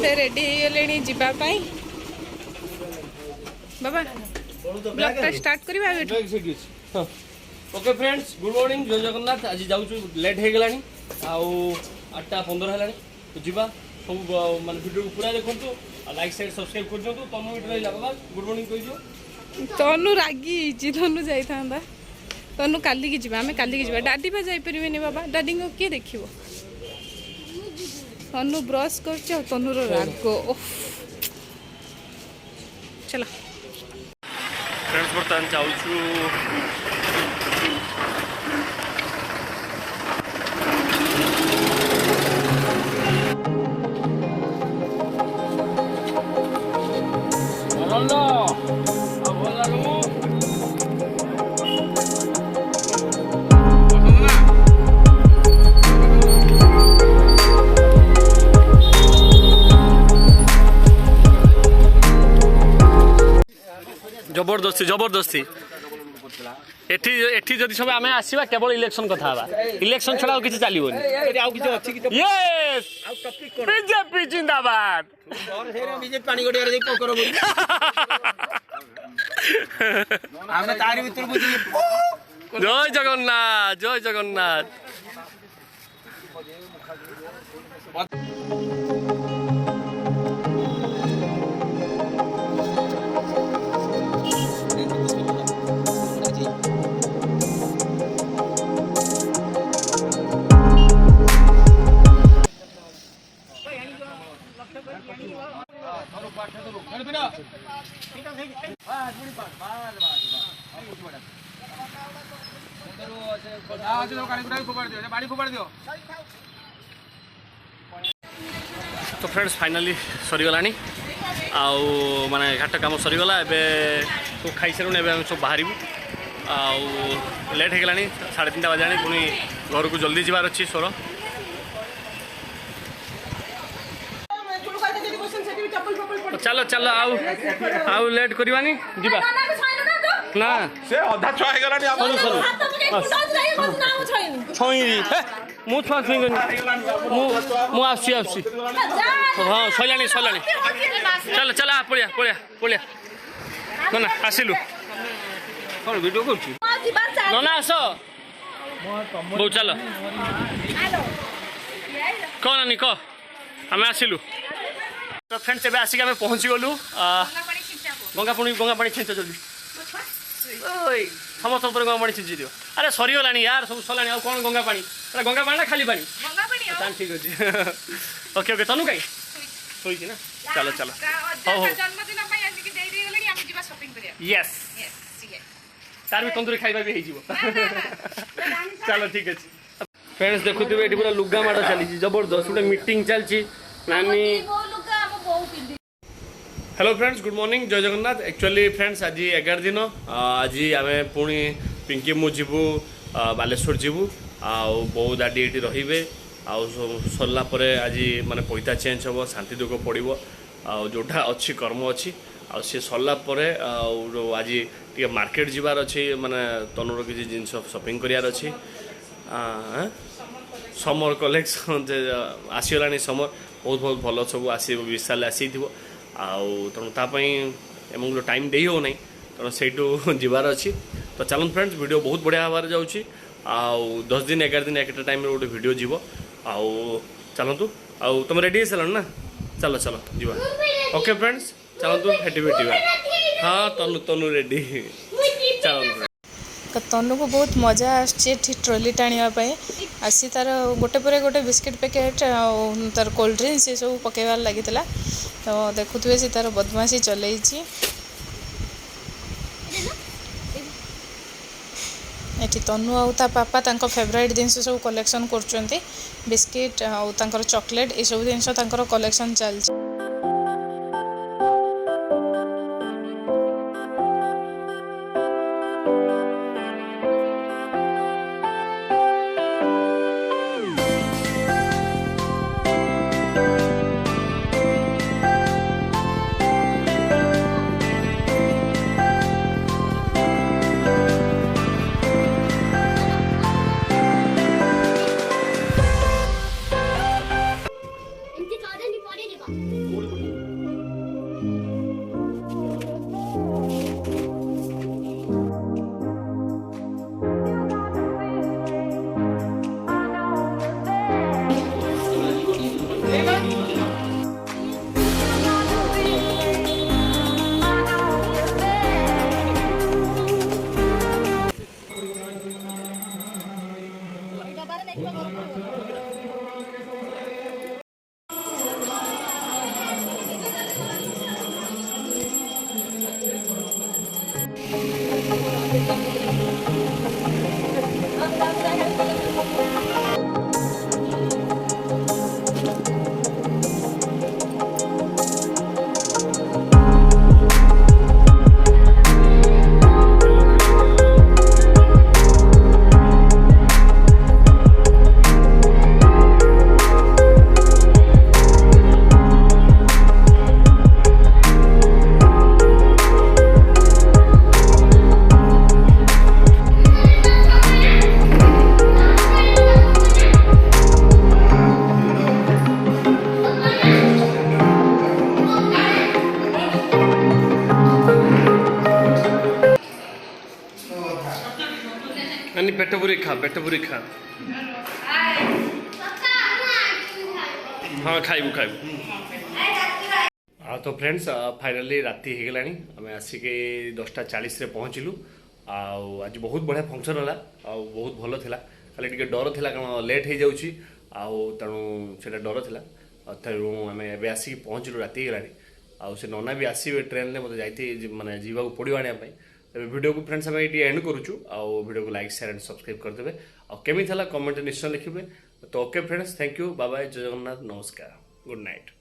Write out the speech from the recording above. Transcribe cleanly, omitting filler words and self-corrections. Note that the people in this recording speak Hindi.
समस्ते रेडी होगले जीवा बाबा ब्लॉग स्टार्ट करवा ओके फ्रेंड्स गुड मॉर्निंग जय जगन्नाथ आज जाऊँ लेट हो गलानी आउ 8:15 है तो जीवा सब माने वीडियो को पूरा देखो लाइक शेयर सब्सक्राइब कर दियो तनु इट रही बाबा गुड मॉर्निंग कह दियो तनु रागी तनु जाई थांदा तनु काली की जीवा हमें काली की जीवा डाडी बा जाई परिबेनी बाबा डाडी को के देखिबो तनु ब्रश करछ तनु रो रागो चलो फ्रेंड्स बर्तमान जाऊँ जबरदस्ती जबरदस्ती एठी एठी जदि सब आमे आसीबा केवल इलेक्शन कथा हवा इलेक्शन छडा और किछि चालिबोनी आउ किछि अछि कि यस आउ टॉपिक कोन बीजेपी जिंदाबाद और फेर बीजेपी पानी गोडिया रे पोकर बोली आमे तारी भीतर बुझी जय जगन्नाथ जय जगन्नाथ तो फ्रेंड्स फाइनली सरीगला आउ माने घाट काम सरीगला एबे तो खाई सारू एबे हम सब बाहर आउ लेट हो गलानी 3:30 बजानी पुणी घर को जल्दी जीवार अच्छी स्वर चलो चलो आउ आउ लेट करवानी जीवा ना से अधा छुआ हे गलानी आप छोई मु छुआ छुई मु आसी आसी हां सलानी सलानी चल चल आ पड़िया पड़िया पड़िया ना ना आसिलु कोन वीडियो करछि ना ना आसो बो चलो कोन आनी को हमें आसिलु तो फ्रेंड्स एबे आसिक हमें पहुंची गलु गंगा पानी छिंच जल्दी ओए समस्त ऊपर गंगा पानी छिंची दियो अरे सरी गलानी यार सब सलानी आ कोन गंगा पानी ना खाली पानी तान ठीक अछि ओके ओके तनु काई सोई छी ना चलो चलो हो जन्मदिन पई आसी के देई गलेनी हम जीवा शॉपिंग करिया यस तार भी तंदूरी खाइबा भी हेजिवो चलो ठीक अछि फ्रेंड्स देखुथिबे एठी पूरा लुगा माडा चली जबरदस्त गोटे मीटिंग चलची नानी हेलो फ्रेंड्स गुड मॉर्निंग जय जगन्नाथ एक्चुअली फ्रेंड्स आज 11 दिन आज आम पुणी पिंकी मु जीवु बालेश्वर जीवु आउ बहु दादी ये रे आउ सरला आज माने पैता चेंज हम शांति दुख पड़ो जोटा अच्छी कर्म अच्छी आ सी सरला आज टे मार्केट जीवार अच्छी माने तनुर किसी जिनस शॉपिंग करार अच्छी समर कलेक्शन आसीगला समर बहुत बहुत भल सब आस विशाल आसी तेणु एम टाइम दे हो ना तेणु से जीवार अच्छी तो चलन फ्रेंड्स वीडियो बहुत बढ़िया हबार जाऊँगी आउ 10 दिन 11 दिन एक टाइम गोटे वीडियो जीव आउ चलतु आउ तुम रेडी है ना चलो चलो जीवा ओके फ्रेंड्स चलतु हेटी भेटा हाँ तनु तनु रेडी चलो तनु को बहुत मजा आसी ट्रॉली टाणी आसी तार गोटे पर गोटे बिस्किट पैकेट तार कोल्ड ड्रिंक्स ये सब पकेबार लगी तो देखुए सी तार बदमाशी चलई एठी तनु आउ ता पापा तांको फेवरेट जिनस सब कलेक्शन करचंती बिस्किट आउ तांकर चॉकलेट ये सब जिनस तांकर कलेक्शन चलची पेट पूरी खा पेट पूरी खा हाँ खाइबू खाइबू तो फ्रेंड्स फाइनाली राति हो गलानी आम आसिक 10:40 पहुँचलु आज बहुत बढ़िया फंक्शन है बहुत भल था खाली टे डर था कारण लेट हो जाऊँगी तेणु से डर था तेणु आम ए आसिक पहुँचलु राति गलानी से नना भी आसवे ट्रेन में मतलब जाती मानने जावाक पड़ो आने वीडियो को फ्रेंड्स आम ये एंड करुचु वीडियो को लाइक शेयर एंड सब्सक्राइब करदे केमी था कमेंट निश्चय लिखे तो okay friends thank you bye bye जय जगन्नाथ नमस्कार गुड नाइट।